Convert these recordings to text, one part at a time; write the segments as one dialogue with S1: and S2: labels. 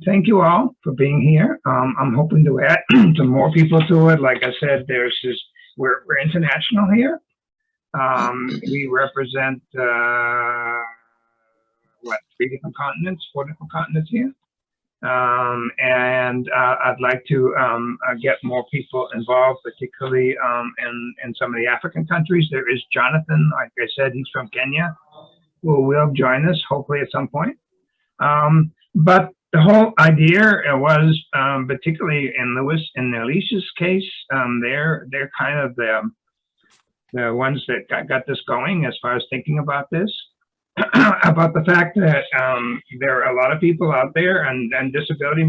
S1: thank you all for being here. I'm hoping to add some more people to it. Like I said, we're international here. We represent what, 4 different continents here. And I'd like to get more people involved, particularly in some of the African countries. There is Jonathan, like I said, he's from Kenya, who will join us hopefully at some point. But the whole idea was, particularly in Alicia's case, they're kind of the ones that got this going as far as thinking about this. About the fact that there are a lot of people out there, and disability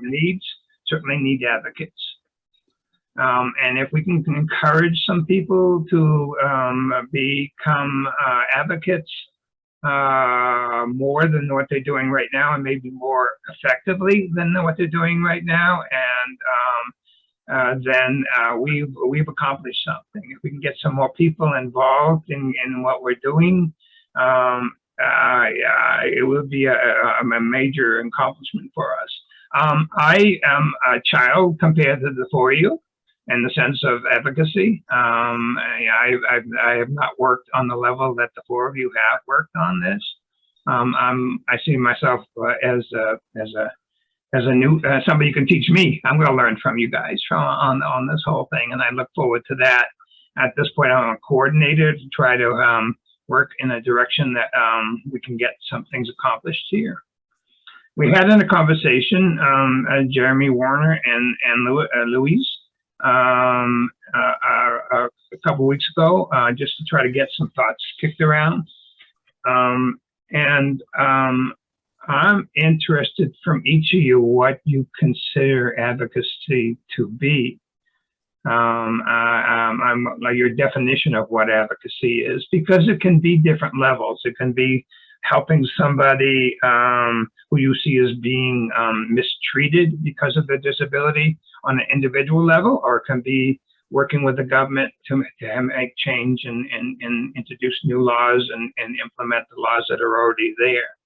S1: needs certainly need advocates. And if we can encourage some people to become advocates more than what they're doing right now, and maybe more effectively than what they're doing right now, and then we've accomplished something. If we can get some more people involved in what we're doing, it will be a major accomplishment for us. I am a child compared to the 4 of you in the sense of advocacy. I have not worked on the level that the 4 of you have worked on this. I see myself as a new somebody you can teach me. I'm going to learn from you guys on this whole thing, and I look forward to that. At this point, I'm a coordinator to try to work in a direction that we can get some things accomplished here. We had in a conversation, Jeremy Warner and Louise, a couple weeks ago, just to try to get some thoughts kicked around. I'm interested from each of you what you consider advocacy to be. I'm like your definition of what advocacy is, because it can be different levels. It can be helping somebody who you see as being mistreated because of their disability on an individual level, or it can be working with the government to make change and introduce new laws and implement the laws that are already there.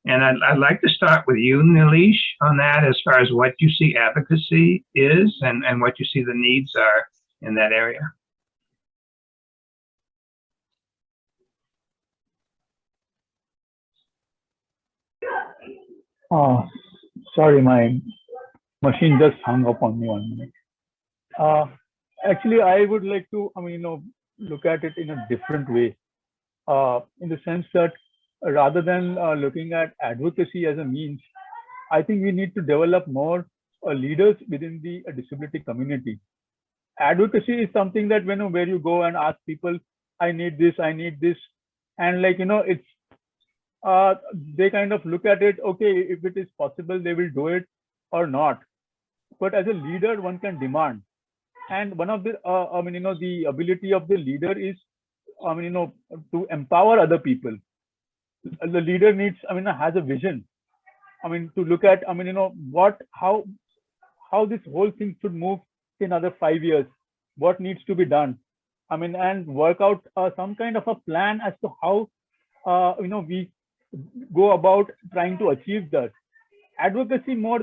S1: And I'd like to start with you, Nilesh, on that, as far as what you see advocacy is and what you see the needs are in that area.
S2: Sorry, my machine just hung up on me 1 minute. Actually, I would like to, look at it in a different way, in the sense that rather than looking at advocacy as a means, I think we need to develop more leaders within the disability community. Advocacy is something that where you go and ask people, I need this, and it's they kind of look at it, okay, if it is possible, they will do it or not. But as a leader, one can demand. And one of the, the ability of the leader is, to empower other people. The leader needs, has a vision. To look at, how this whole thing should move in another 5 years, what needs to be done. And work out some kind of a plan as to how, we go about trying to achieve that. Advocacy more,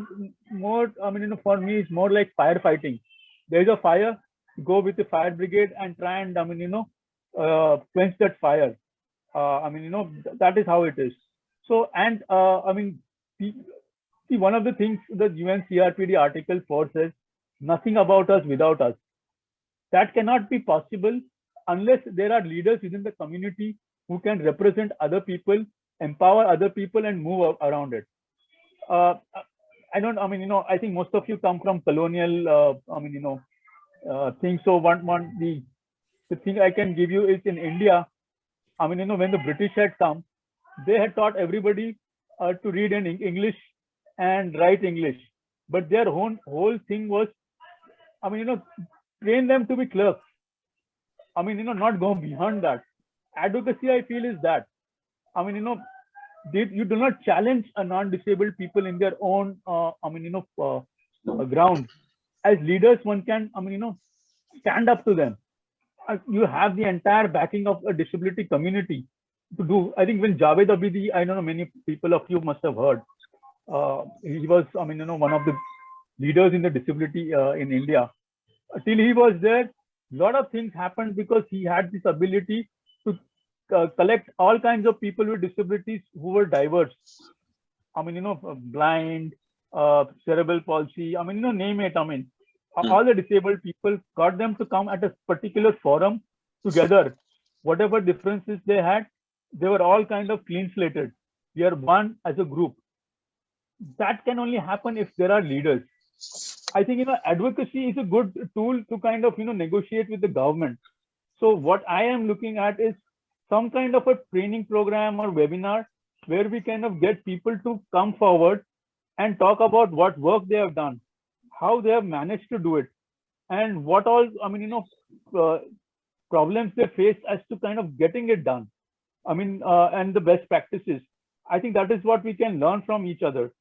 S2: for me, is more like firefighting. There's a fire, go with the fire brigade and try and, quench that fire. That is how it is. So, and see, one of the things the UNCRPD Article 4 says, nothing about us without us. That cannot be possible unless there are leaders within the community who can represent other people, empower other people, and move around it. I think most of you come from colonial, things. So the thing I can give you is in India, when the British had come, they had taught everybody to read in English and write English. But their whole thing was, train them to be clerks. Not go beyond that. Advocacy, I feel, is that. You do not challenge a non-disabled people in their own, ground. As leaders, one can, stand up to them. You have the entire backing of a disability community to do. I think when Javed Abidi, I don't know, many people of you must have heard. He was, one of the leaders in the disability in India. Till he was there, a lot of things happened because he had this ability to collect all kinds of people with disabilities who were diverse. Blind, cerebral palsy, name it. All the disabled people, got them to come at a particular forum together. Whatever differences they had, they were all kind of clean slated. We are one as a group. That can only happen if there are leaders. I think, advocacy is a good tool to kind of, negotiate with the government. So what I am looking at is some kind of a training program or webinar where we kind of get people to come forward and talk about what work they have done, how they have managed to do it, and what all, problems they face as to kind of getting it done. And the best practices. I think that is what we can learn from each other.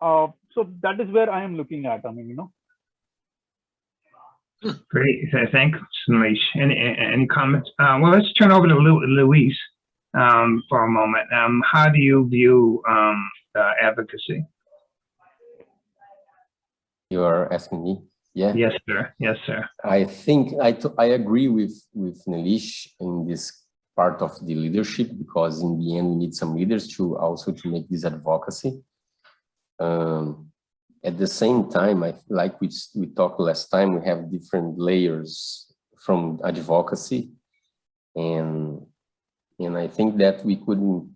S2: So that is where I am looking at.
S1: Great. Thanks, Nilesh. Any comments? Well, let's turn over to Luis for a moment. How do you view advocacy?
S3: You are asking me? Yeah.
S1: Yes, sir. Yes, sir.
S3: I think I agree with Nilesh in this part of the leadership, because in the end we need some leaders to make this advocacy. At the same time, like we talked last time, we have different layers from advocacy, and I think that we could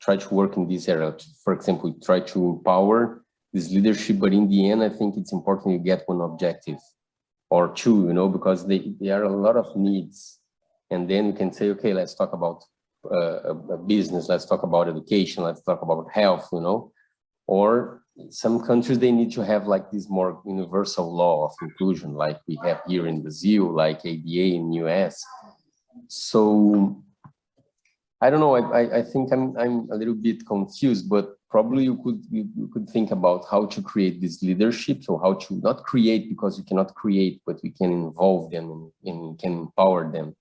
S3: try to work in this area. For example, try to empower this leadership, but in the end, I think it's important you get one objective or two, because there are a lot of needs, and then you can say, okay, let's talk about a business, let's talk about education, let's talk about health, or some countries, they need to have like this more universal law of inclusion, like we have here in Brazil, like ADA in US. So I don't know. I think I'm a little bit confused, but probably you could think about how to create this leadership. So how to not create, because you cannot create, but we can involve them and can empower them.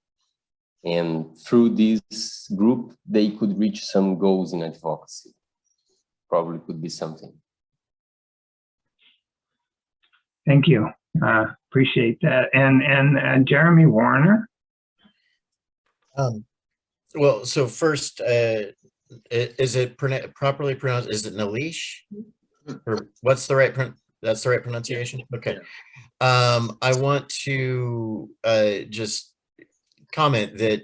S3: And through this group, they could reach some goals in advocacy. Probably could be something.
S1: Thank you. Appreciate that. And Jeremy Warner.
S4: Well, so first, is it properly pronounced? Is it Nilesh? Or what's the right that's the right pronunciation? Okay. I want to just comment that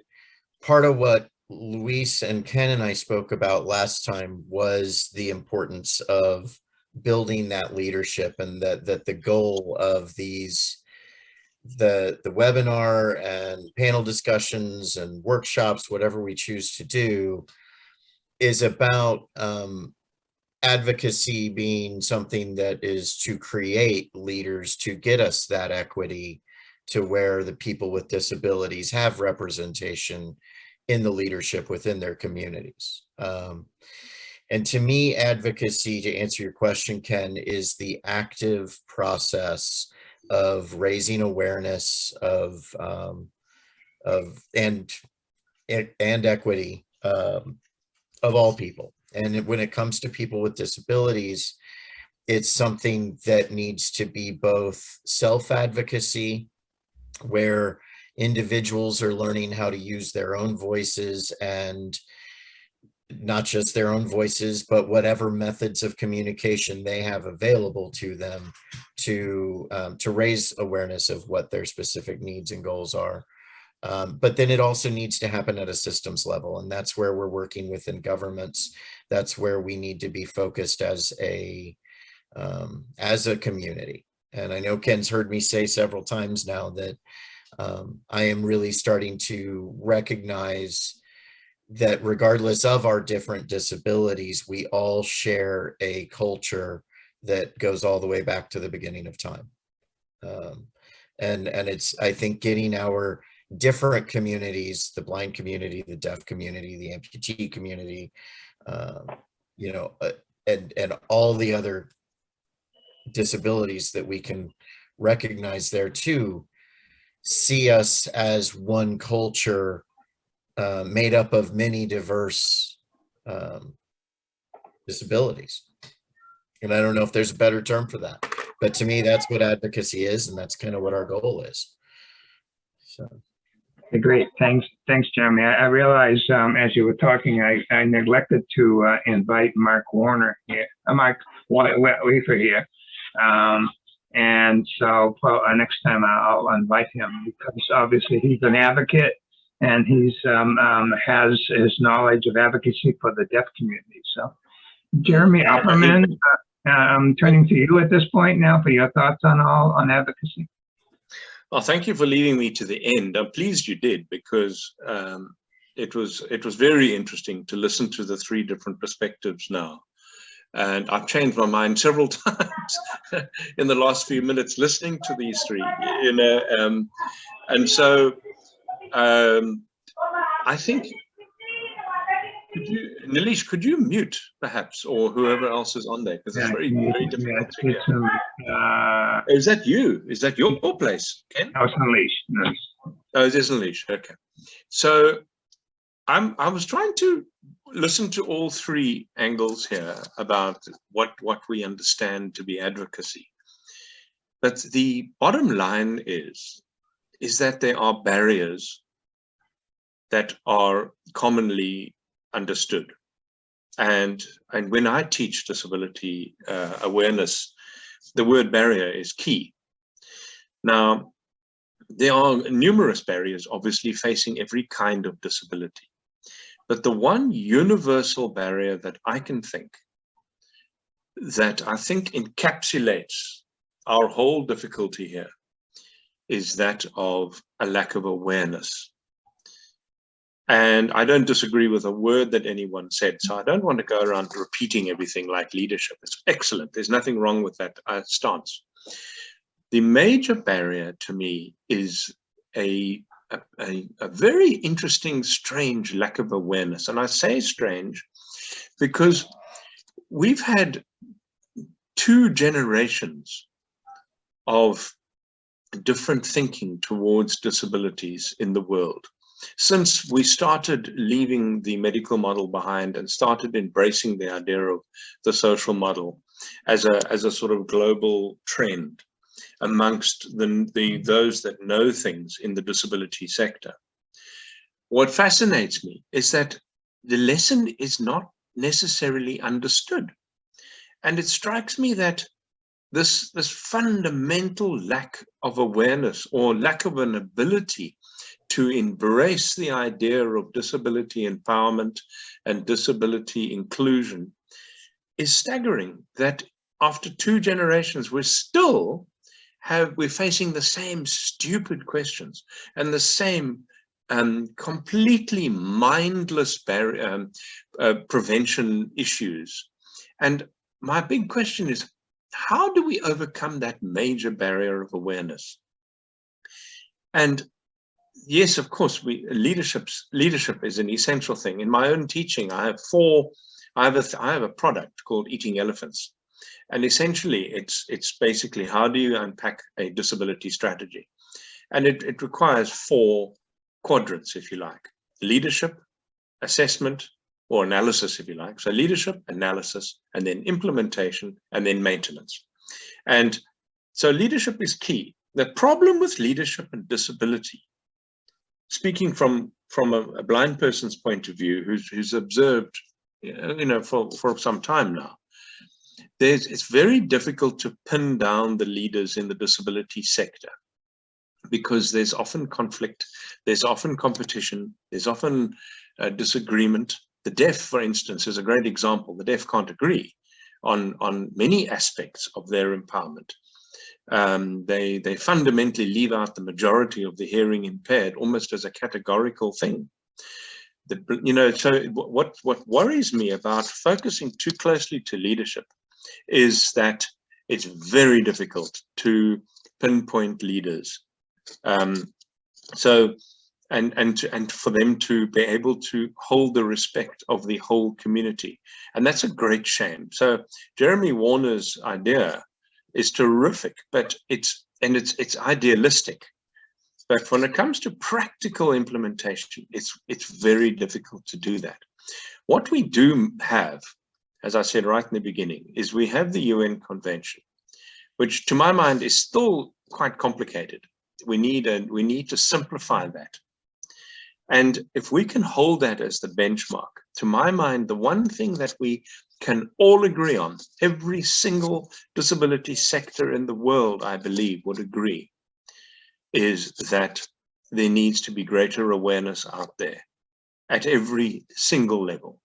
S4: part of what Luis and Ken and I spoke about last time was the importance of building that leadership, and that the goal of these the webinar and panel discussions and workshops, whatever we choose to do, is about advocacy being something that is to create leaders to get us that equity, to where the people with disabilities have representation in the leadership within their communities. And to me, advocacy, to answer your question, Ken, is the active process of raising awareness of and equity of all people. And when it comes to people with disabilities, it's something that needs to be both self-advocacy, where individuals are learning how to use their own voices, and not just their own voices, but whatever methods of communication they have available to them to raise awareness of what their specific needs and goals are. But then it also needs to happen at a systems level, and that's where we're working within governments. That's where we need to be focused as a community. And I know Ken's heard me say several times now that I am really starting to recognize that regardless of our different disabilities, we all share a culture that goes all the way back to the beginning of time. And it's, I think, getting our different communities, the blind community, the deaf community, the amputee community, and all the other disabilities that we can recognize there too, see us as one culture made up of many diverse disabilities. And I don't know if there's a better term for that, but to me, that's what advocacy is, and that's kind of what our goal is. So.
S1: Okay, great. Thanks, Jeremy. I realized as you were talking, I neglected to invite Mark Warner here, Mark Weaver here. And so next time I'll invite him, because obviously he's an advocate and he's has his knowledge of advocacy for the deaf community. So Jeremy Opperman, I'm turning to you at this point now for your thoughts on advocacy.
S5: Well, thank you for leading me to the end. I'm pleased you did, because it was very interesting to listen to the three different perspectives now. And I've changed my mind several times in the last few minutes listening to these three, you know. And so I think, Nilesh, could you mute perhaps, or whoever else is on there, because it's very difficult to hear. Is that you? Is that your place, Ken?
S1: No, it's Nilesh.
S5: Oh, it is Nilesh. Okay. So I was trying to listen to all three angles here about what we understand to be advocacy. But the bottom line is that there are barriers that are commonly understood. And when I teach disability awareness, the word barrier is key. Now, there are numerous barriers, obviously, facing every kind of disability. But the one universal barrier that I can think that I think encapsulates our whole difficulty here is that of a lack of awareness. And I don't disagree with a word that anyone said, so I don't want to go around repeating everything like leadership. It's excellent. There's nothing wrong with that stance. The major barrier to me is a very interesting, strange lack of awareness. And I say strange because we've had 2 generations of different thinking towards disabilities in the world. Since we started leaving the medical model behind and started embracing the idea of the social model as a sort of global trend amongst those that know things in the disability sector. What fascinates me is that the lesson is not necessarily understood. And it strikes me that this fundamental lack of awareness or lack of an ability to embrace the idea of disability empowerment and disability inclusion is staggering, that after 2 generations, we're facing the same stupid questions and the same completely mindless prevention issues. And my big question is, how do we overcome that major barrier of awareness? And yes, of course, leadership is an essential thing. In my own teaching, I have a product called Eating Elephants. And essentially, it's basically, how do you unpack a disability strategy? And it requires 4 quadrants, if you like: leadership, assessment, or analysis, if you like. So leadership, analysis, and then implementation, and then maintenance. And so leadership is key. The problem with leadership and disability, speaking from a blind person's point of view, who's observed, for some time now, it's very difficult to pin down the leaders in the disability sector, because there's often conflict, there's often competition, there's often disagreement. The deaf, for instance, is a great example. The deaf can't agree on many aspects of their empowerment. They fundamentally leave out the majority of the hearing impaired almost as a categorical thing. So what worries me about focusing too closely to leadership is that it's very difficult to pinpoint leaders. And for them to be able to hold the respect of the whole community. And that's a great shame. So Jeremy Warner's idea is terrific, but it's idealistic. But when it comes to practical implementation, it's very difficult to do that. What we do have as I said right in the beginning, is we have the UN Convention, which to my mind is still quite complicated. We need to simplify that. And if we can hold that as the benchmark, to my mind, the one thing that we can all agree on, every single disability sector in the world, I believe, would agree, is that there needs to be greater awareness out there at every single level.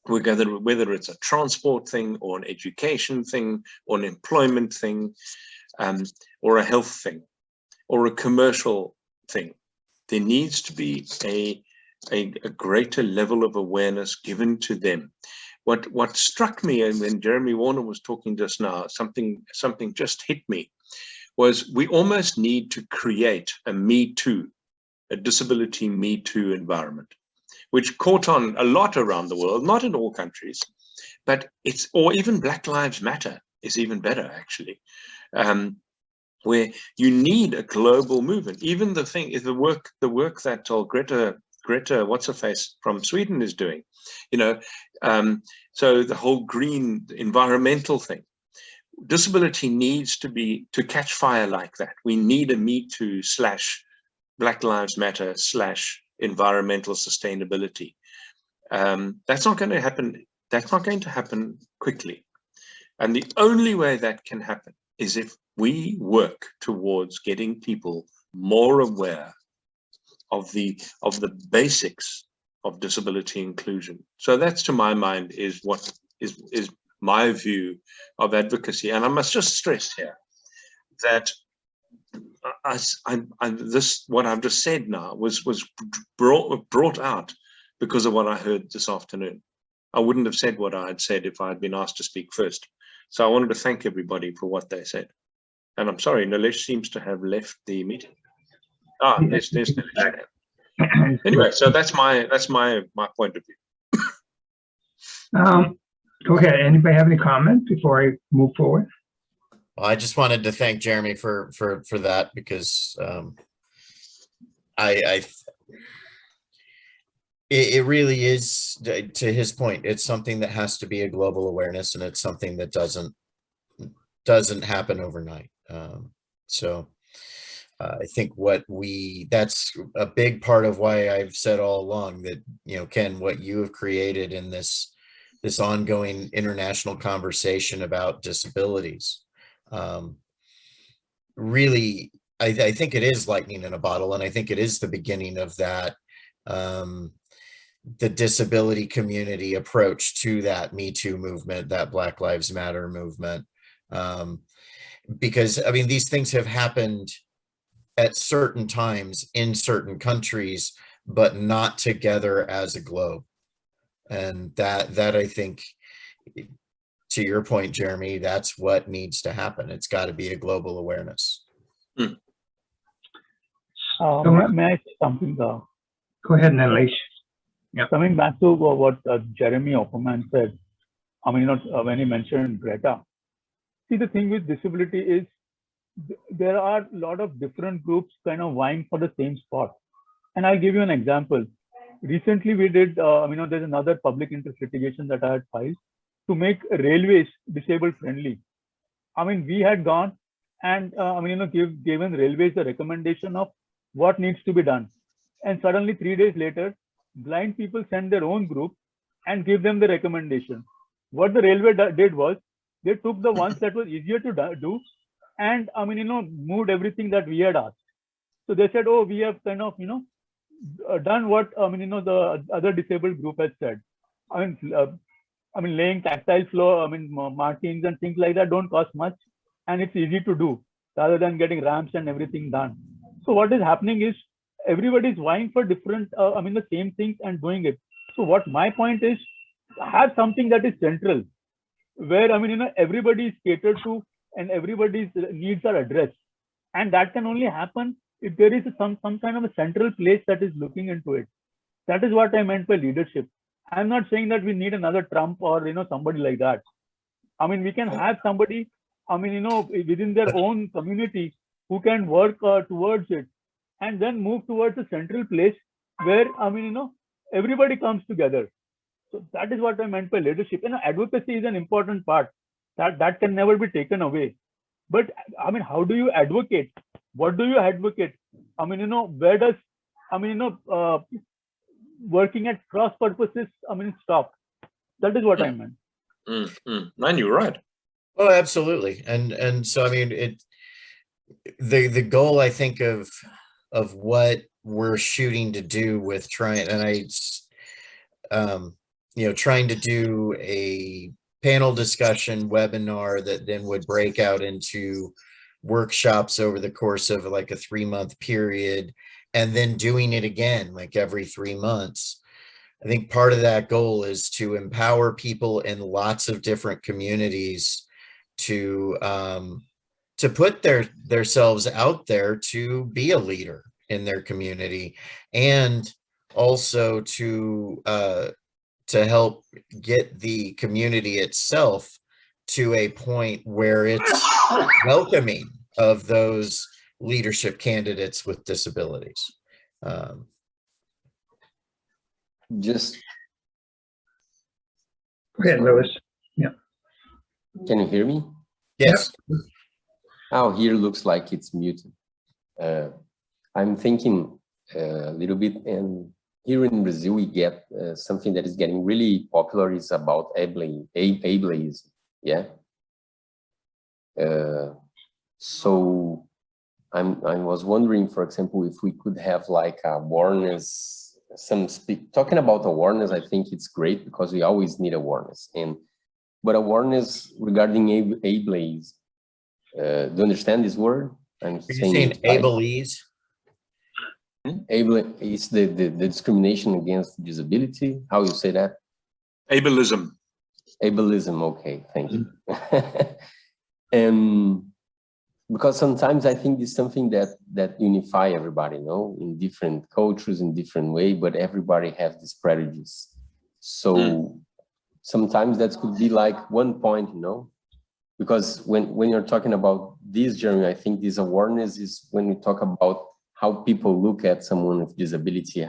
S5: Whether it's a transport thing or an education thing or an employment thing or a health thing or a commercial thing, there needs to be a greater level of awareness given to them. What struck me, and when Jeremy Warner was talking just now, something just hit me, was we almost need to create a Me Too, a disability Me Too environment, which caught on a lot around the world, not in all countries, but or even Black Lives Matter is even better, actually, where you need a global movement. Even the work that Greta, what's her face from Sweden is doing, so the whole green environmental thing. Disability needs to catch fire like that. We need a Me Too / Black Lives Matter / environmental sustainability. That's not going to happen. That's not going to happen quickly. And the only way that can happen is if we work towards getting people more aware of the basics of disability inclusion. So that's, to my mind, is what is my view of advocacy. And I must just stress here that what I've just said now was brought out because of what I heard this afternoon. I wouldn't have said what I had said if I had been asked to speak first. So I wanted to thank everybody for what they said. And I'm sorry, Nilesh seems to have left the meeting. There's Nilesh. Anyway, so that's my point of view.
S1: Go ahead. Anybody have any comments before I move forward?
S4: Well, I just wanted to thank Jeremy for that, because it really is, to his point, it's something that has to be a global awareness, and it's something that doesn't happen overnight. So I think that's a big part of why I've said all along that, Ken, what you have created in this ongoing international conversation about disabilities, really, I think it is lightning in a bottle, and I think it is the beginning of that, the disability community approach to that Me Too movement, that Black Lives Matter movement, because, I mean, these things have happened at certain times in certain countries, but not together as a globe. And that I think, to your point, Jeremy, that's what needs to happen. It's got to be a global awareness.
S2: May I say something?
S1: Go ahead, Nilesh. Yeah.
S2: Coming back to what Jeremy Opperman said, I mean, when he mentioned Greta. See, the thing with disability is there are a lot of different groups kind of vying for the same spot. And I'll give you an example. Recently, we did, there's another public interest litigation that I had filed to make railways disabled friendly. I mean, we had gone and, given railways a recommendation of what needs to be done. And suddenly 3 days later, blind people send their own group and give them the recommendation. What the railway did was they took the ones that was easier to do and, moved everything that we had asked. So they said, oh, we have kind of, done what, the other disabled group has said. Laying tactile floor, markings and things like that don't cost much, and it's easy to do rather than getting ramps and everything done. So what is happening is everybody is vying for different, the same things and doing it. So what my point is, have something that is central, where everybody is catered to and everybody's needs are addressed, and that can only happen if there is some kind of a central place that is looking into it. That is what I meant by leadership. I'm not saying that we need another Trump or somebody like that. I mean, we can have somebody, within their own community who can work towards it, and then move towards a central place where everybody comes together. So that is what I meant by leadership. Advocacy is an important part that can never be taken away. But I mean, how do you advocate? What do you advocate? I mean, where does, working at cross purposes, stop? That is what I meant.
S5: Man, you're right.
S4: Oh, absolutely. And so, I mean, the goal, I think, of what we're shooting to do with trying, and trying to do a panel discussion webinar that then would break out into workshops over the course of like a 3-month period, and then doing it again like every 3 months. I think part of that goal is to empower people in lots of different communities to put themselves out there to be a leader in their community, and also to help get the community itself to a point where it's welcoming of those leadership candidates with disabilities.
S3: Just
S1: Okay, Louis. Yeah.
S3: Can you hear me?
S4: Yes.
S3: Oh, here looks like it's muted. I'm thinking a little bit, and here in Brazil, we get something that is getting really popular is about ableism. Yeah. So I was wondering, for example, if we could have like awareness, talking about awareness. I think it's great because we always need awareness, but awareness regarding ableism. Do you understand this word?
S4: Are you saying ableism?
S3: Able is the discrimination against disability. How you say that?
S5: Ableism.
S3: Ableism. Okay, thank you. Because sometimes I think it's something that unify everybody, in different cultures, in different way, but everybody has this prejudice. So sometimes that could be like one point, because when you're talking about this journey, I think this awareness is when we talk about how people look at someone with disability,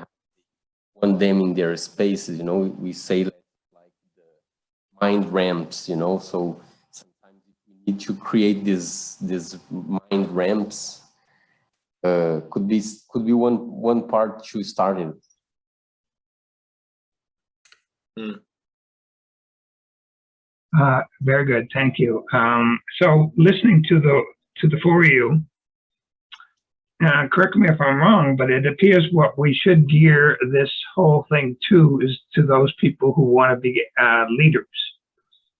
S3: want them in their spaces, we say like the mind ramps, so sometimes we need to create these mind ramps. Could be one part to start in.
S1: Very good, thank you. So listening to the four of you, correct me if I'm wrong, but it appears what we should gear this whole thing to is to those people who want to be leaders,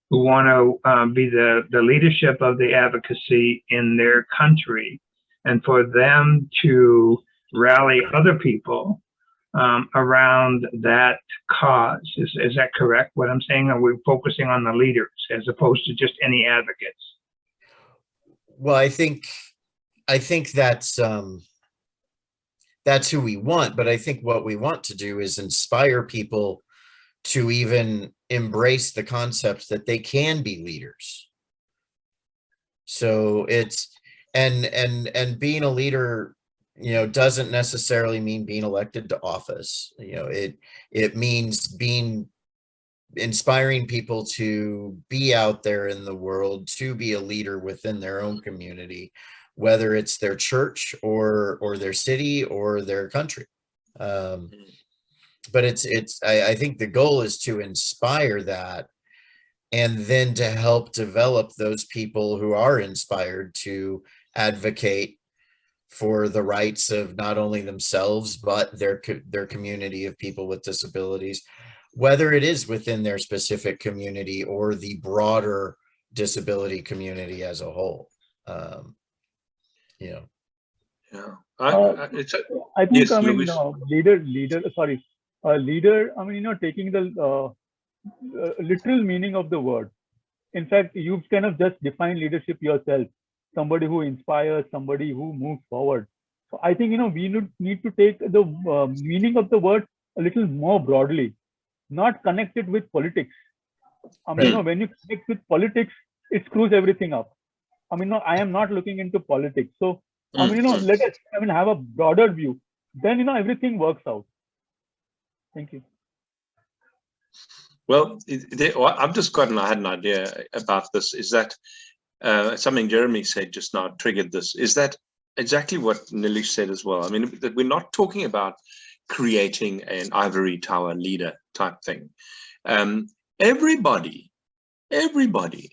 S1: who want to be the leadership of the advocacy in their country, and for them to rally other people around that cause. Is that correct, what I'm saying? Are we focusing on the leaders as opposed to just any advocates?
S4: Well, I think that's who we want, but I think what we want to do is inspire people to even embrace the concept that they can be leaders. So it's and being a leader, doesn't necessarily mean being elected to office. It means inspiring people to be out there in the world, to be a leader within their own community, whether it's their church or their city or their country. But I think the goal is to inspire that, and then to help develop those people who are inspired to advocate for the rights of not only themselves, but their community of people with disabilities, whether it is within their specific community or the broader disability community as a whole.
S5: Yeah.
S2: I think,
S5: yes,
S2: leader, taking the literal meaning of the word. In fact, you've kind of just defined leadership yourself. Somebody who inspires, somebody who moves forward. So I think, we need to take the meaning of the word a little more broadly, not connect it with politics. When you connect with politics, it screws everything up. I am not looking into politics. So, let us have a broader view. Then, everything works out. Thank you.
S5: Well, I had an idea about this, is that something Jeremy said just now triggered this, is that exactly what Nilesh said as well. I mean, that we're not talking about creating an ivory tower leader type thing. Everybody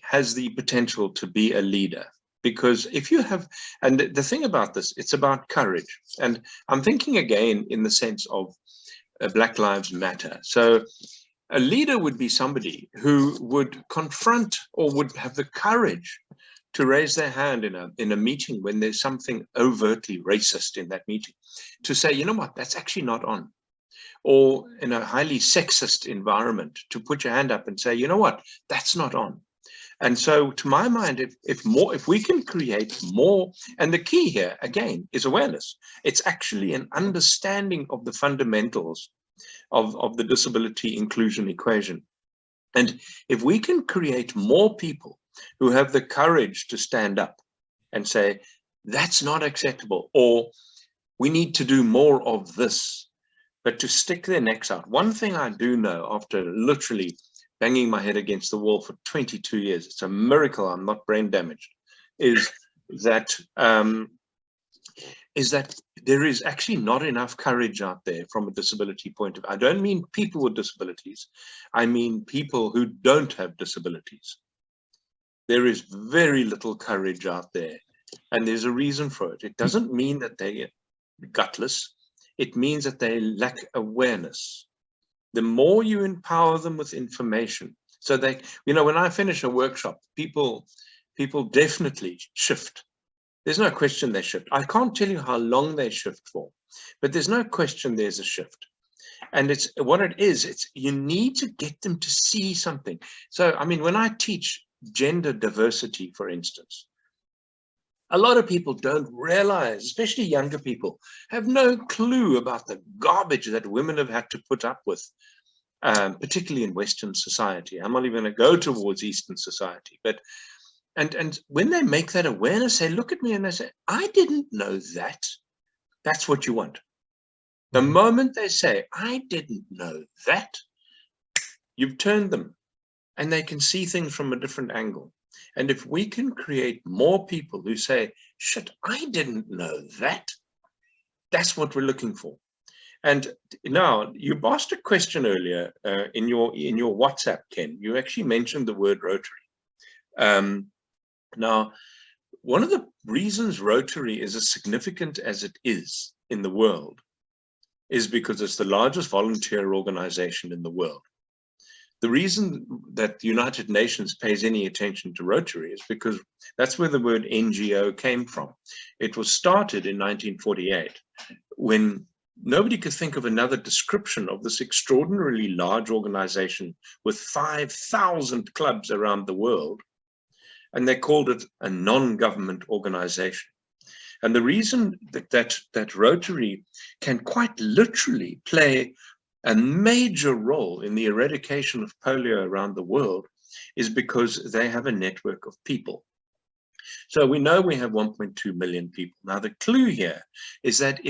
S5: has the potential to be a leader, because if you have, and the thing about this, it's about courage. And I'm thinking again in the sense of Black Lives Matter. So a leader would be somebody who would confront or would have the courage to raise their hand in a meeting when there's something overtly racist in that meeting, to say, you know what, that's actually not on. Or in a highly sexist environment, to put your hand up and say, you know what, that's not on. And so to my mind, if we can create more, and the key here again is awareness. It's actually an understanding of the fundamentals of the disability inclusion equation. And if we can create more people who have the courage to stand up and say, that's not acceptable, or we need to do more of this, but to stick their necks out. One thing I do know, after literally banging my head against the wall for 22 years, it's a miracle I'm not brain damaged, is that there is actually not enough courage out there from a disability point of view. I don't mean people with disabilities. I mean people who don't have disabilities. There is very little courage out there, and there's a reason for it. It doesn't mean that they're gutless. It means that they lack awareness. The more you empower them with information, so they, you know, when I finish a workshop, people definitely shift. There's no question they shift. I can't tell you how long they shift for, but there's no question there's a shift. And it's what it is, it's you need to get them to see something. So, I mean, when I teach gender diversity, for instance, a lot of people don't realize, especially younger people, have no clue about the garbage that women have had to put up with, particularly in Western society. I'm not even going to go towards Eastern society, but and when they make that awareness, they look at me and they say, I didn't know that. That's what you want. The moment they say, I didn't know that, you've turned them and they can see things from a different angle. And if we can create more people who say, shit, I didn't know that, that's what we're looking for. And now, you asked a question earlier in your WhatsApp, Ken. You actually mentioned the word Rotary. Now, one of the reasons Rotary is as significant as it is in the world is because it's the largest volunteer organization in the world. The reason that the United Nations pays any attention to Rotary is because that's where the word NGO came from. It was started in 1948 when nobody could think of another description of this extraordinarily large organization with 5,000 clubs around the world. And they called it a non-government organization. And the reason that Rotary can quite literally play a major role in the eradication of polio around the world is because they have a network of people. So we know we have 1.2 million people. Now the clue here is that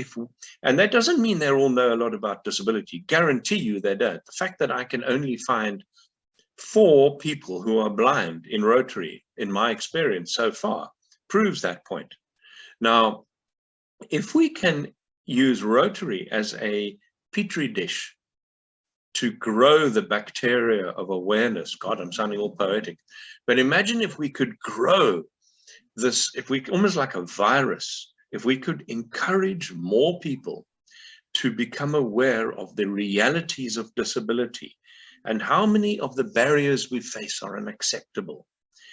S5: and that doesn't mean they all know a lot about disability, guarantee you they don't. The fact that I can only find 4 people who are blind in Rotary, in my experience so far, proves that point. Now, if we can use Rotary as a petri dish to grow the bacteria of awareness, God, I'm sounding all poetic, but imagine if we could grow this, if we, almost like a virus, if we could encourage more people to become aware of the realities of disability, and how many of the barriers we face are unacceptable?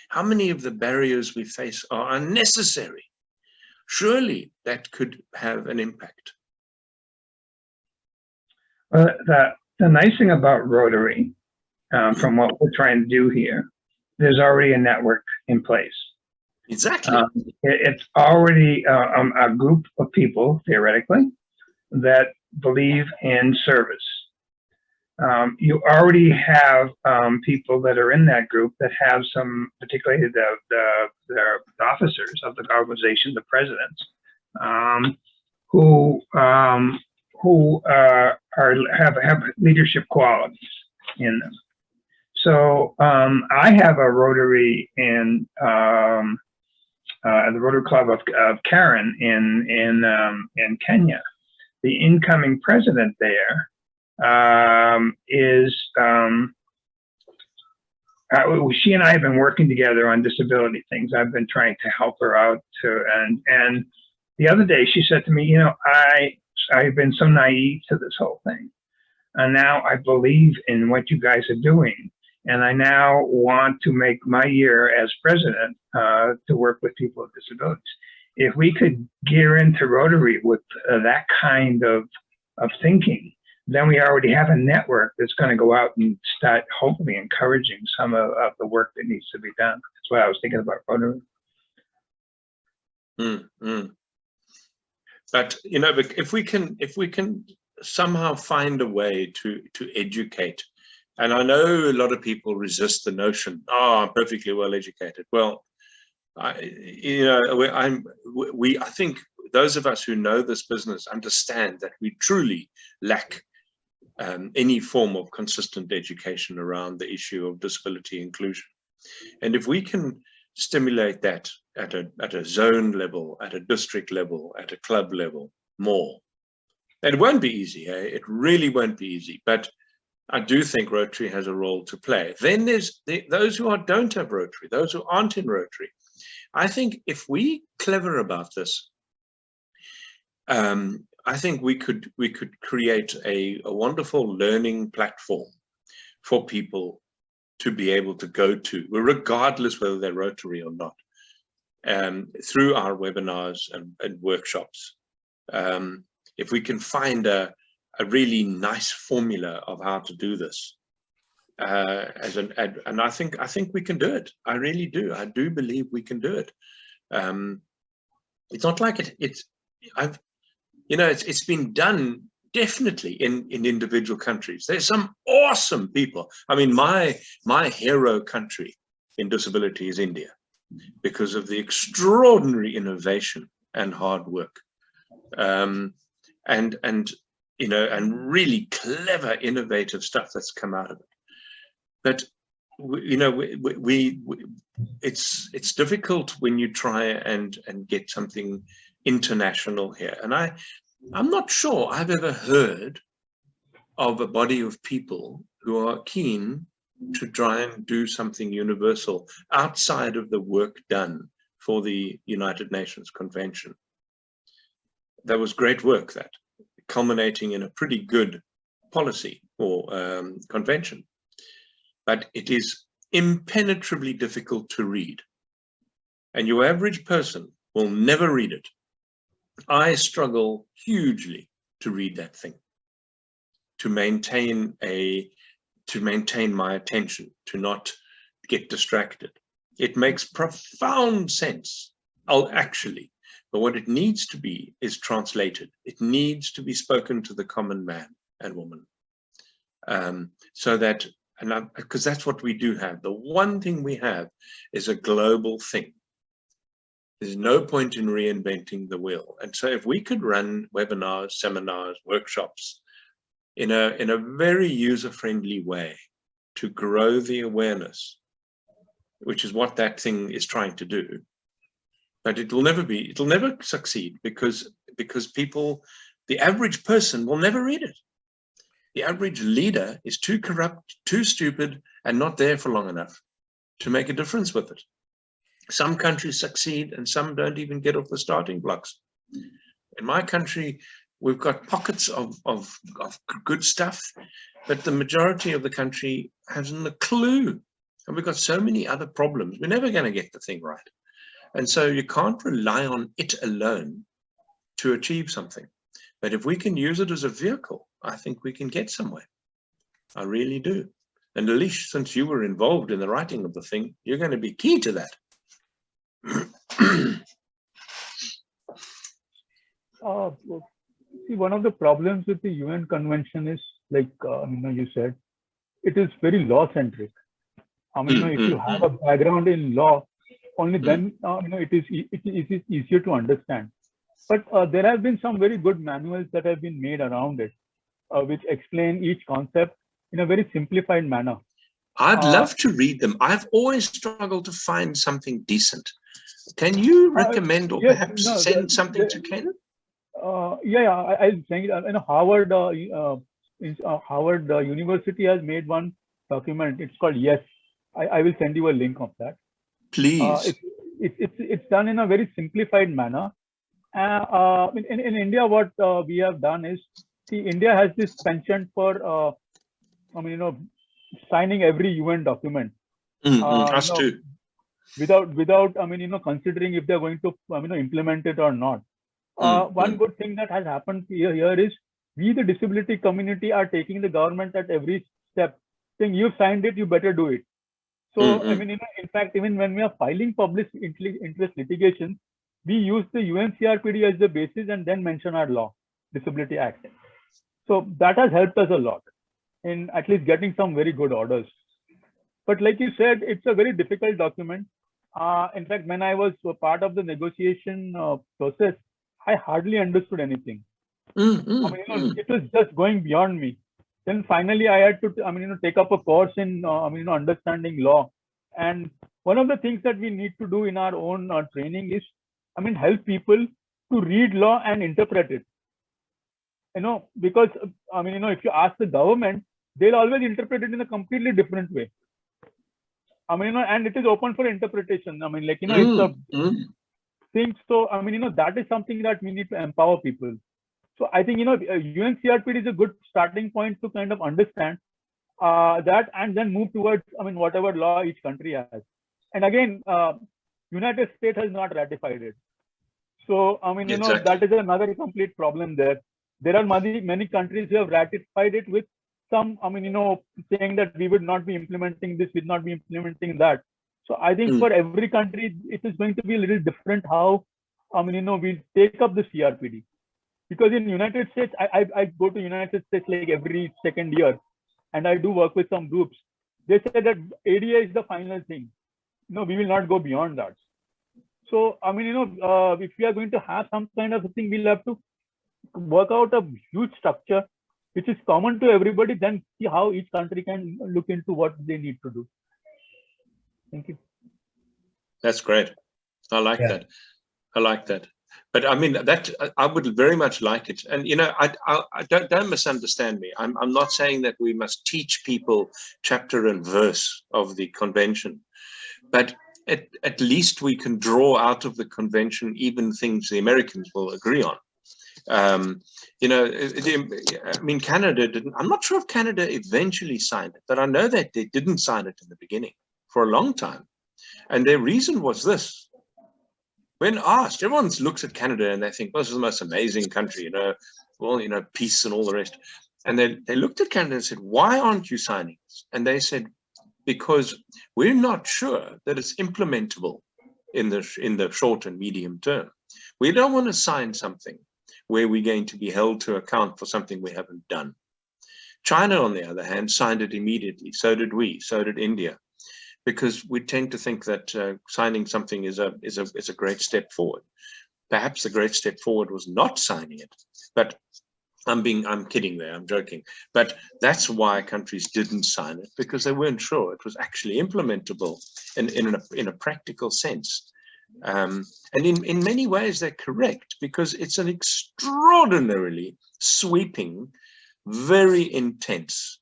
S5: How many of the barriers we face are unnecessary? Surely that could have an impact.
S1: The nice thing about Rotary, from what we're trying to do here, there's already a network in place.
S5: Exactly.
S1: It's already a group of people, theoretically, that believe in service. You already have people that are in that group that have some, particularly the officers of the organization, the presidents, who have leadership qualities in them. So I have a Rotary in the Rotary Club of Karen in Kenya. The incoming president there is she and I have been working together on disability things. I've been trying to help her out too. And the other day she said to me, you know, I've been so naive to this whole thing. And now I believe in what you guys are doing. And I now want to make my year as president to work with people with disabilities. If we could gear into Rotary with that kind of thinking, then we already have a network that's going to go out and start hopefully encouraging some of the work that needs to be done. That's why I was thinking about Rotary.
S5: But you know, if we can somehow find a way to educate, and I know a lot of people resist the notion, oh, I'm perfectly well educated. Well, I think those of us who know this business understand that we truly lack any form of consistent education around the issue of disability inclusion. And if we can stimulate that at a zone level, at a district level, at a club level more, and it won't be easy, it really won't be easy, but I do think Rotary has a role to play. Then there's those who don't have Rotary, those who aren't in Rotary. I think if we're clever about this, I think we could create a wonderful learning platform for people to be able to go to, regardless whether they're Rotary or not, through our webinars and workshops. If we can find a really nice formula of how to do this, and I think we can do it. I really do. I do believe we can do it. It's not like it's been done definitely in individual countries. There's some awesome people. I mean, my hero country in disability is India, because of the extraordinary innovation and hard work, and really clever, innovative stuff that's come out of it. But it's difficult when you try and get something international here. And I'm not sure I've ever heard of a body of people who are keen to try and do something universal outside of the work done for the United Nations Convention. That was great work, that culminating in a pretty good policy or convention. But it is impenetrably difficult to read. And your average person will never read it. I struggle hugely to read that thing, to maintain my attention, to not get distracted. It makes profound sense, actually, but what it needs to be is translated. It needs to be spoken to the common man and woman, so that, because that's what we do have. The one thing we have is a global thing. There's no point in reinventing the wheel. And so if we could run webinars, seminars, workshops in a very user-friendly way to grow the awareness, which is what that thing is trying to do, but it'll never succeed because people, the average person will never read it. The average leader is too corrupt, too stupid, and not there for long enough to make a difference with it. Some countries succeed and some don't even get off the starting blocks. In my country, we've got pockets of good stuff, but the majority of the country hasn't a clue. And we've got so many other problems. We're never going to get the thing right. And so you can't rely on it alone to achieve something. But if we can use it as a vehicle, I think we can get somewhere. I really do. And Alish, since you were involved in the writing of the thing, you're going to be key to that.
S2: See, one of the problems with the UN Convention is, like you said, it is very law-centric. I mean, if you have a background in law, only then it is easier to understand. But there have been some very good manuals that have been made around it, which explain each concept in a very simplified manner.
S5: I'd love to read them. I've always struggled to find something decent. Can you recommend or
S2: yes,
S5: perhaps
S2: no,
S5: send something to Ken?
S2: I'll saying it. Harvard University has made one document. It's called Yes. I will send you a link of that.
S5: Please.
S2: It's done in a very simplified manner. In India, what we have done is, see, India has this penchant for, signing every UN document.
S5: Us too.
S2: Without considering if they're going to implement it or not. One good thing that has happened here is, we the disability community are taking the government at every step, saying you've signed it, you better do it. So in fact, even when we are filing public interest litigation, we use the UNCRPD as the basis and then mention our law, Disability Act. So that has helped us a lot in at least getting some very good orders. But like you said, it's a very difficult document. In fact, when I was part of the negotiation process, I hardly understood anything. It was just going beyond me. Then finally, I had to, take up a course in, understanding law. And one of the things that we need to do in our own training is, help people to read law and interpret it. Because, if you ask the government, they'll always interpret it in a completely different way. And it is open for interpretation. It's a thing. So, that is something that we need to empower people. So I think, UNCRPD is a good starting point to kind of understand that and then move towards, whatever law each country has. And again, United States has not ratified it. So,
S5: Exactly.
S2: that is another complete problem there. There are many countries who have ratified it with some, saying that we would not be implementing this, we would not be implementing that. So I think for every country, it is going to be a little different how, we take up the CRPD. Because in United States, I go to United States like every second year, and I do work with some groups. They say that ADA is the final thing. No, we will not go beyond that. So, if we are going to have some kind of a thing, we'll have to work out a huge structure, which is common to everybody, then see how each country can look into what they need to do. Thank you.
S5: That's great. I like that. I like that. But that I would very much like it. And I don't misunderstand me. I'm not saying that we must teach people chapter and verse of the convention, but at least we can draw out of the convention even things the Americans will agree on. Canada didn't. I'm not sure if Canada eventually signed it, but I know that they didn't sign it in the beginning for a long time, and their reason was this. When asked, everyone looks at Canada and they think, well, this is the most amazing country, peace and all the rest. And they looked at Canada and said, why aren't you signing this? And they said, because we're not sure that it's implementable in the short and medium term. We don't want to sign something where we're going to be held to account for something we haven't done. China, on the other hand, signed it immediately. So did we. So did India. Because we tend to think that signing something is a great step forward. Perhaps the great step forward was not signing it, but I'm kidding there, I'm joking. But that's why countries didn't sign it, because they weren't sure it was actually implementable in a practical sense. And in many ways they're correct, because it's an extraordinarily sweeping, very intense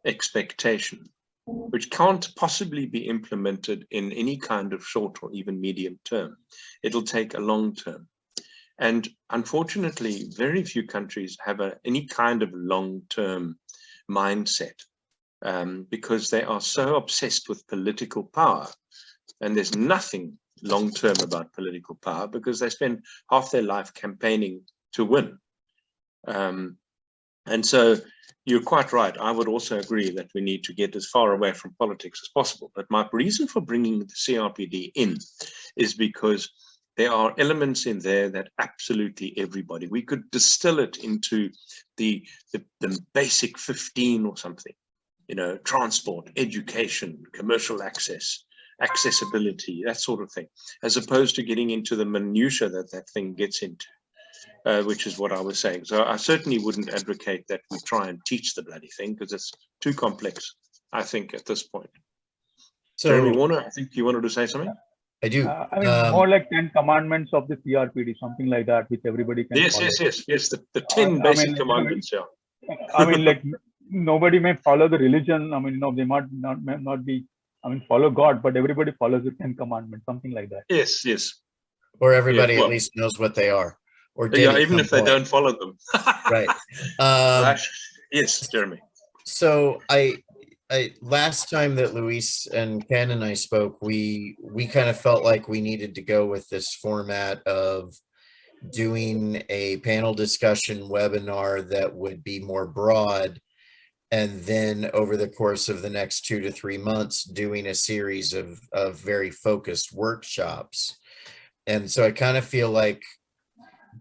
S5: expectation, which can't possibly be implemented in any kind of short or even medium term. It'll take a long term. And unfortunately, very few countries have any kind of long-term mindset because they are so obsessed with political power. And there's nothing long-term about political power because they spend half their life campaigning to win. And so you're quite right. I would also agree that we need to get as far away from politics as possible. But my reason for bringing the CRPD in is because there are elements in there that absolutely everybody, we could distill it into the basic 15 or something, transport, education, commercial access, accessibility, that sort of thing, as opposed to getting into the minutiae that thing gets into. Which is what I was saying. So I certainly wouldn't advocate that we try and teach the bloody thing because it's too complex. I think, at this point.
S4: So
S5: Jeremy Warner, I think you wanted to say something?
S4: I do.
S2: I mean, more like 10 commandments of the CRPD, something like that, which everybody can
S5: Yes,
S2: follow.
S5: yes. The 10 basic commandments, yeah.
S2: I mean, like, nobody may follow the religion. I mean, they may not be, I mean, follow God, but everybody follows the 10 commandments, something like that.
S5: Yes.
S4: Or everybody
S5: Yeah, well,
S4: at least knows what they are. Or did
S5: yeah,
S4: at
S5: even
S4: some
S5: if they
S4: point.
S5: don't follow them.
S4: Right.
S5: Right. Yes, Jeremy.
S4: So I last time that Luis and Ken and I spoke, we kind of felt like we needed to go with this format of doing a panel discussion webinar that would be more broad, and then over the course of the next 2 to 3 months doing a series of very focused workshops. And so I kind of feel like,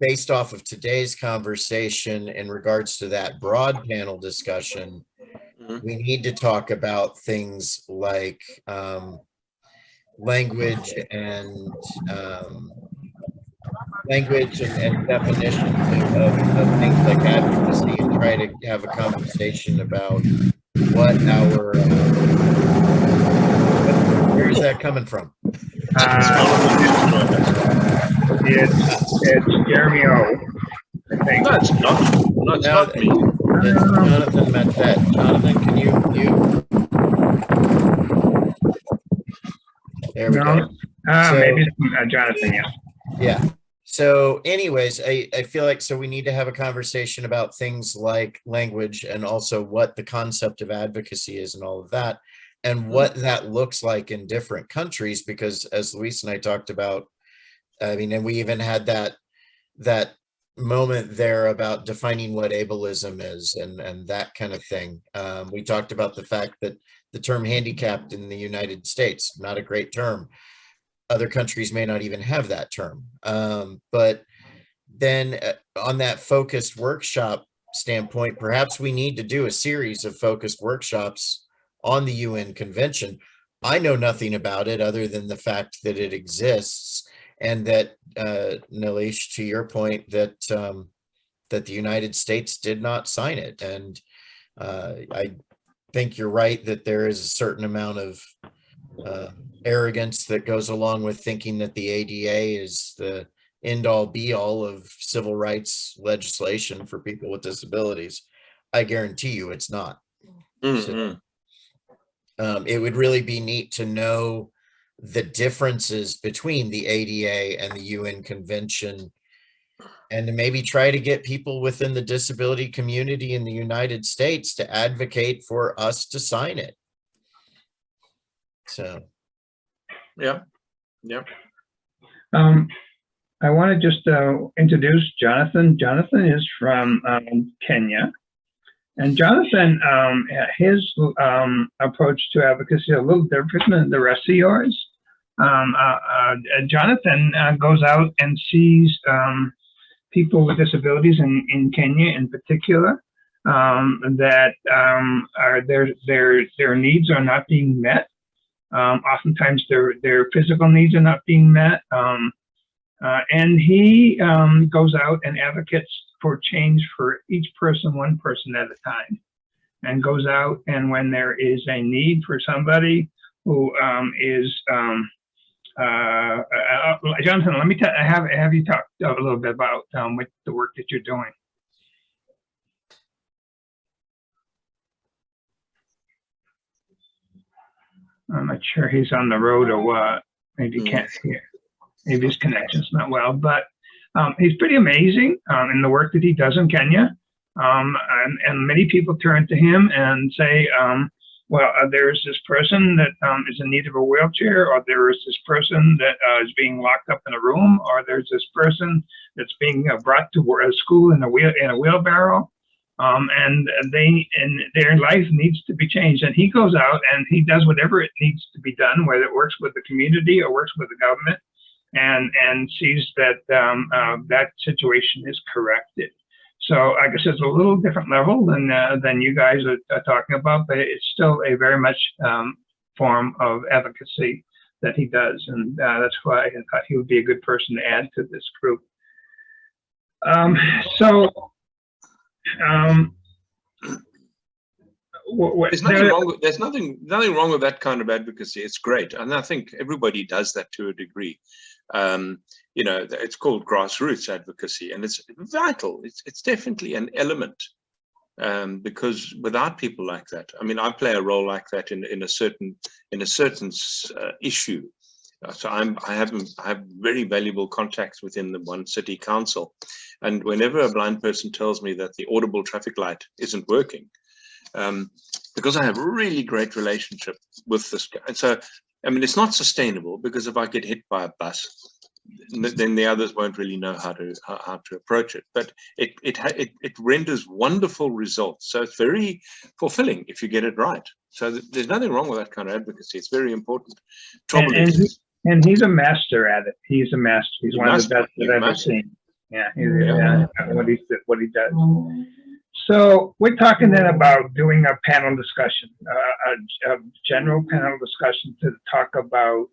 S4: based off of today's conversation in regards to that broad panel discussion, we need to talk about things like language and definitions of things like advocacy, and try to have a conversation about what our where is that coming from?
S1: It's Jeremy O, I think.
S5: No, it's not. No, it's not me.
S4: It's Jonathan Mattet. Jonathan, can you there we go. So,
S1: maybe it's Jonathan, yeah.
S4: yeah. So anyways, I feel like, so we need to have a conversation about things like language, and also what the concept of advocacy is and all of that, and what that looks like in different countries, because as Luis and I talked about, I mean, and we even had that moment there about defining what ableism is and that kind of thing. We talked about the fact that the term handicapped in the United States, not a great term. Other countries may not even have that term. But then on that focused workshop standpoint, perhaps we need to do a series of focused workshops on the UN Convention. I know nothing about it other than the fact that it exists, and that, Nilesh, to your point, that that the United States did not sign it. And I think you're right that there is a certain amount of arrogance that goes along with thinking that the ADA is the end-all be-all of civil rights legislation for people with disabilities. I guarantee you it's not. So, it would really be neat to know the differences between the ADA and the UN Convention, and to maybe try to get people within the disability community in the United States to advocate for us to sign it. So,
S5: yeah.
S1: I want to just introduce Jonathan. Jonathan is from Kenya. And Jonathan, his approach to advocacy is a little different than the rest of yours. Jonathan goes out and sees people with disabilities in Kenya in particular, that their needs are not being met. Oftentimes their physical needs are not being met. And he goes out and advocates for change for each person, one person at a time, and goes out, and when there is a need for somebody who is Jonathan, let me have you talk a little bit about with the work that you're doing. I'm not sure he's on the road or what. Maybe he can't hear. Maybe his connection's not well, but he's pretty amazing in the work that he does in Kenya. And many people turn to him and say, well, there's this person that is in need of a wheelchair, or there is this person that is being locked up in a room, or there's this person that's being brought to school in a wheelbarrow, and their life needs to be changed. And he goes out and he does whatever it needs to be done, whether it works with the community or works with the government, and sees that that situation is corrected. So I guess it's a little different level than you guys are talking about, but it's still a very much form of advocacy that he does, and that's why I thought he would be a good person to add to this group.
S5: There's nothing wrong with, nothing wrong with that kind of advocacy. It's great, and I think everybody does that to a degree. You know, it's called grassroots advocacy, and it's vital. It's definitely an element, because without people like that, I mean, I play a role like that in a certain issue. So I have very valuable contacts within the one city council, and whenever a blind person tells me that the audible traffic light isn't working, because I have a really great relationship with this guy, and so I mean, it's not sustainable, because if I get hit by a bus, then the others won't really know how to approach it. But it renders wonderful results. So it's very fulfilling if you get it right. So there's nothing wrong with that kind of advocacy. It's very important.
S1: And he's a master at it. He's a master. He's one of the best that I've ever seen. Yeah, what he does. So we're talking then about doing a panel discussion, a general panel discussion to talk about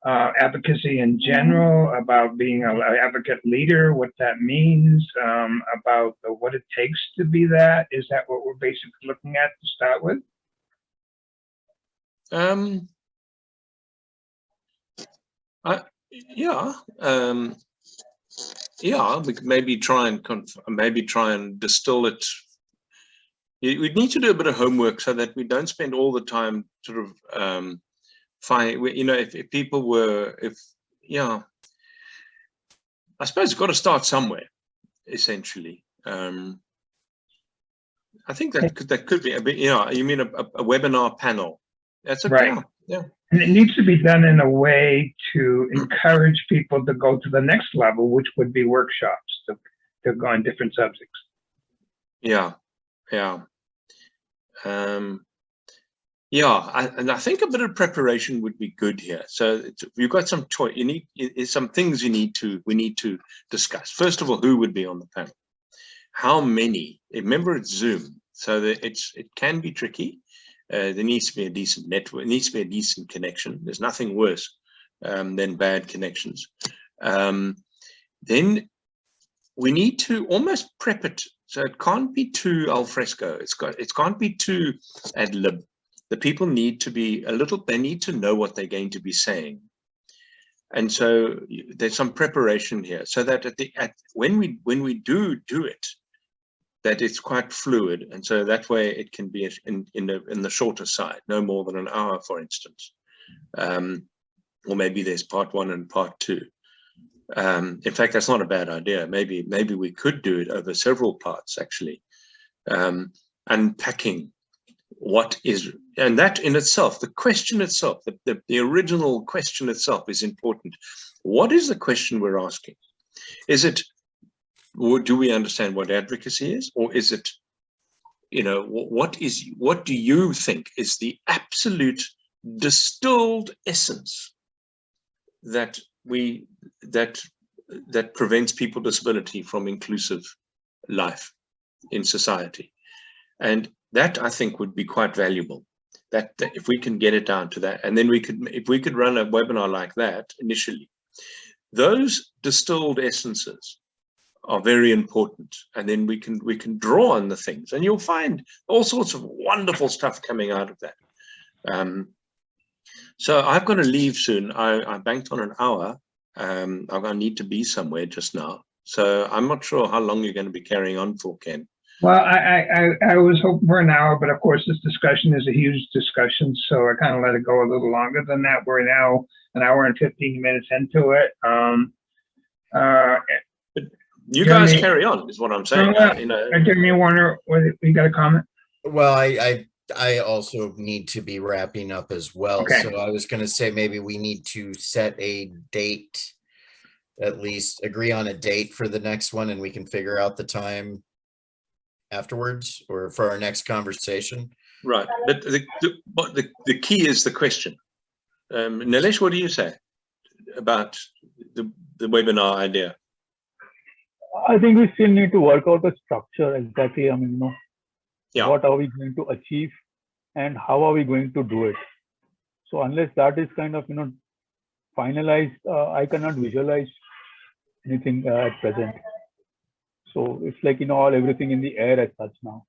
S1: advocacy in general, about being an advocate leader, what that means, about what it takes to be that. Is that what we're basically looking at to start with?
S5: We could maybe try and distill it. We need to do a bit of homework so that we don't spend all the time sort of you know, if people were, I suppose it's got to start somewhere, essentially. I think that could be a bit, you mean a webinar panel. That's okay. Right. Yeah.
S1: And it needs to be done in a way to encourage people to go to the next level, which would be workshops to go on different subjects.
S5: Yeah. And I think a bit of preparation would be good here. So you've got some choice. Some things we need to discuss. First of all, who would be on the panel? How many? Remember, it's Zoom, so that it can be tricky. There needs to be a decent network. There needs to be a decent connection. There's nothing worse than bad connections. Then we need to almost prep it so it can't be too al fresco. It can't be too ad lib. The people need to be they need to know what they're going to be saying. And so there's some preparation here, so that when we do it, that it's quite fluid, and so that way it can be in the shorter side, no more than an hour, for instance, or maybe there's part 1 and part 2. In fact, that's not a bad idea. Maybe we could do it over several parts, actually, unpacking what is, and that in itself, the question itself, the original question itself is important. What is the question we're asking? Is it, do we understand what advocacy is, or is it, what do you think is the absolute distilled essence that prevents people with disability from inclusive life in society? And that, I think, would be quite valuable. That if we can get it down to that, and then if we could run a webinar like that initially, those distilled essences are very important, and then we can draw on the things, and you'll find all sorts of wonderful stuff coming out of that. So I've got to leave soon. I banked on an hour. I'm going to need to be somewhere just now, so I'm not sure how long you're going to be carrying on for, Ken.
S1: Well, I was hoping for an hour, but of course this discussion is a huge discussion, so I kind of let it go a little longer than that. We're now an hour and 15 minutes into it.
S5: You guys carry on, is what I'm saying.
S1: Jeremy Warner, you got a comment?
S4: Well, I also need to be wrapping up as well. Okay. So I was going to say maybe we need to set a date, at least agree on a date for the next one, and we can figure out the time afterwards or for our next conversation.
S5: Right, but the key is the question. Nilesh, what do you say about the webinar idea?
S2: I think we still need to work out a structure exactly. I mean, what are we going to achieve and how are we going to do it? So unless that is kind of, finalized, I cannot visualize anything at present. So it's like, everything in the air as such now.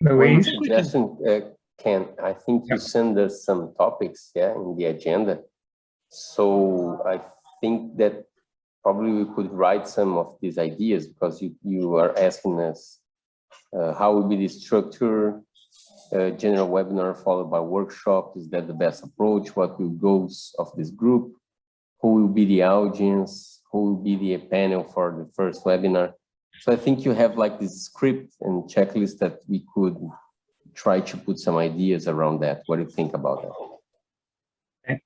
S3: One
S1: Louise?
S3: suggestion, Ken, I think you send us some topics, yeah, in the agenda. So I think that probably we could write some of these ideas, because you are asking us how will be the structure, general webinar followed by workshop. Is that the best approach? What will goals of this group? Who will be the audience? Who will be the panel for the first webinar? So I think you have like this script and checklist that we could try to put some ideas around that. What do you think about that?
S1: Okay.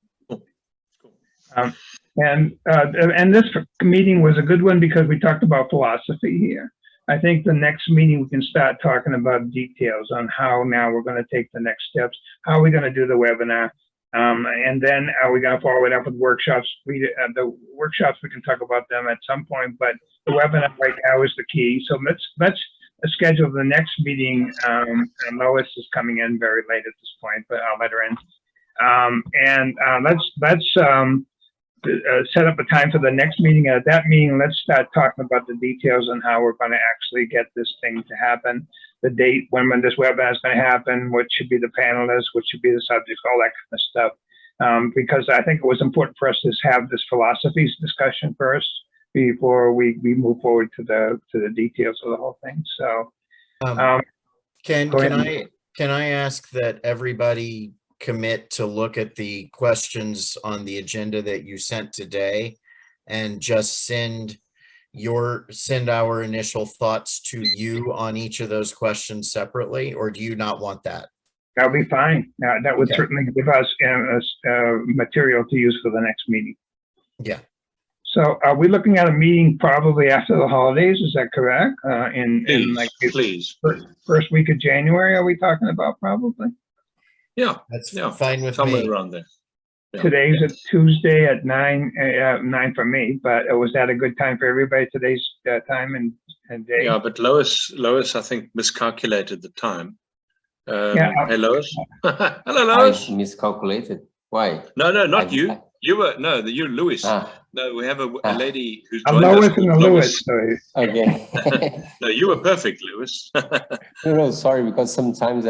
S1: And this meeting was a good one because we talked about philosophy here. I think the next meeting we can start talking about details on how now we're going to take the next steps. How are we going to do the webinar? And then are we going to follow it up with workshops? The workshops, we can talk about them at some point, but the webinar right now is the key. So let's schedule the next meeting. And Lois is coming in very late at this point, but I'll let her in. Let's set up a time for the next meeting. At that meeting, let's start talking about the details on how we're going to actually get this thing to happen. The date, when this webinar is going to happen, what should be the panelists, what should be the subjects, all that kind of stuff. Because I think it was important for us to have this philosophies discussion first before we move forward to the details of the whole thing. So,
S4: Ken, can I ask that everybody commit to look at the questions on the agenda that you sent today, and just send our initial thoughts to you on each of those questions separately, or do you not want that?
S1: that'll be fine. That would
S4: Okay.
S1: certainly give us material to use for the next meeting.
S4: Yeah.
S1: So are we looking at a meeting probably after the holidays? Is that correct? In like
S5: Please.
S1: first week of January, are we talking about probably?
S5: Yeah,
S4: That's
S5: yeah,
S4: fine with
S5: somewhere
S4: me.
S5: around there. Yeah.
S1: Today's a Tuesday at 9 for me, but was that a good time for everybody? Today's time and day?
S5: Yeah, but Lois, I think, miscalculated the time.
S1: Yeah.
S5: Hey, Lois. Hello,
S3: I
S5: Lois.
S3: miscalculated. Why?
S5: No, not you.
S3: I-
S5: You're Lewis. No, we have a lady who's
S1: A
S5: joined us
S1: Lois and a
S5: called
S1: Lewis. Sorry.
S3: Okay.
S5: No, you were perfect, Lewis.
S3: No, sorry, because sometimes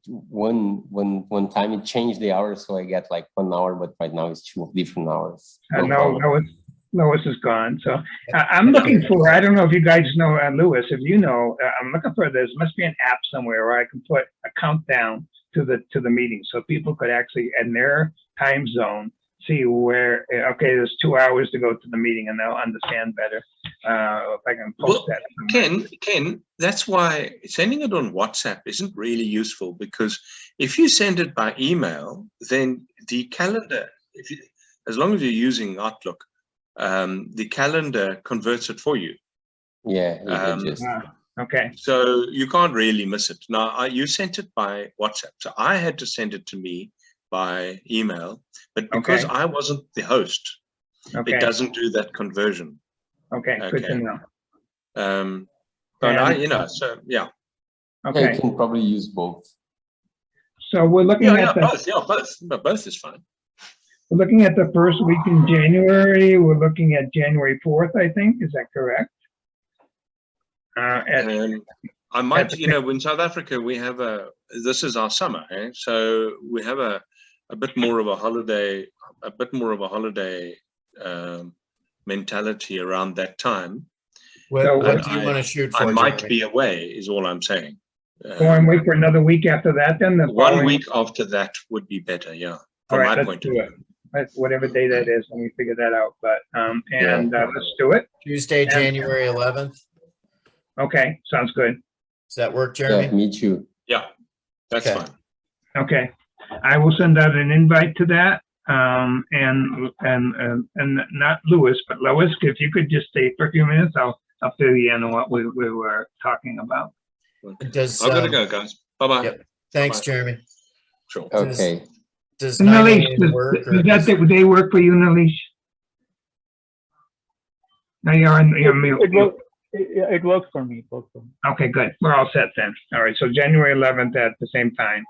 S3: one time it changed the hours, so I get like 1 hour, but right now it's 2 different hours. No problem.
S1: Lois is gone. So I'm looking for, I don't know if you guys know, Lewis, if you know, I'm looking for, there must be an app somewhere where I can put a countdown to the meeting, so people could actually, in their time zone, see where, okay, there's 2 hours to go to the meeting, and they'll understand better if I can post that.
S5: Ken, that's why sending it on WhatsApp isn't really useful, because if you send it by email, then the calendar, as long as you're using Outlook, the calendar converts it for you.
S3: Yeah.
S1: Okay.
S5: So you can't really miss it. Now, you sent it by WhatsApp, so I had to send it to me by email, but because I wasn't the host, it doesn't do that conversion.
S1: Okay, good to know.
S5: But so yeah.
S1: Okay.
S3: You can probably use both.
S1: So we're looking at
S5: both. Yeah, both. But both is fine.
S1: We're looking at the first week in January. We're looking at January 4th, I think. Is that correct?
S5: I might, in South Africa, we have this is our summer, so we have a bit more of a holiday, mentality around that time.
S4: What do you want to shoot for?
S5: I might be away, is all I'm saying.
S1: And wait for another week after that, then?
S5: 1 week after that would be better, yeah, from my point of view.
S1: Whatever day that is, let me figure that out. But let's do it.
S4: Tuesday, January 11th.
S1: Okay, sounds good.
S4: Does that work, Jeremy?
S3: Yeah, me too.
S5: Yeah, that's fine.
S1: Okay, I will send out an invite to that. And not Lewis, but Lois, if you could just stay for a few minutes, I'll fill you in on what we were talking about.
S5: I've got to go, guys. Bye-bye.
S4: Yep. Thanks,
S5: Bye-bye.
S4: Jeremy.
S5: Sure.
S3: Okay.
S4: Does 9 a.m. work?
S1: Does that day work for you, Nalish? No, you're mute.
S2: It works for me.
S1: Okay, good. We're all set then. All right, so January 11th at the same time.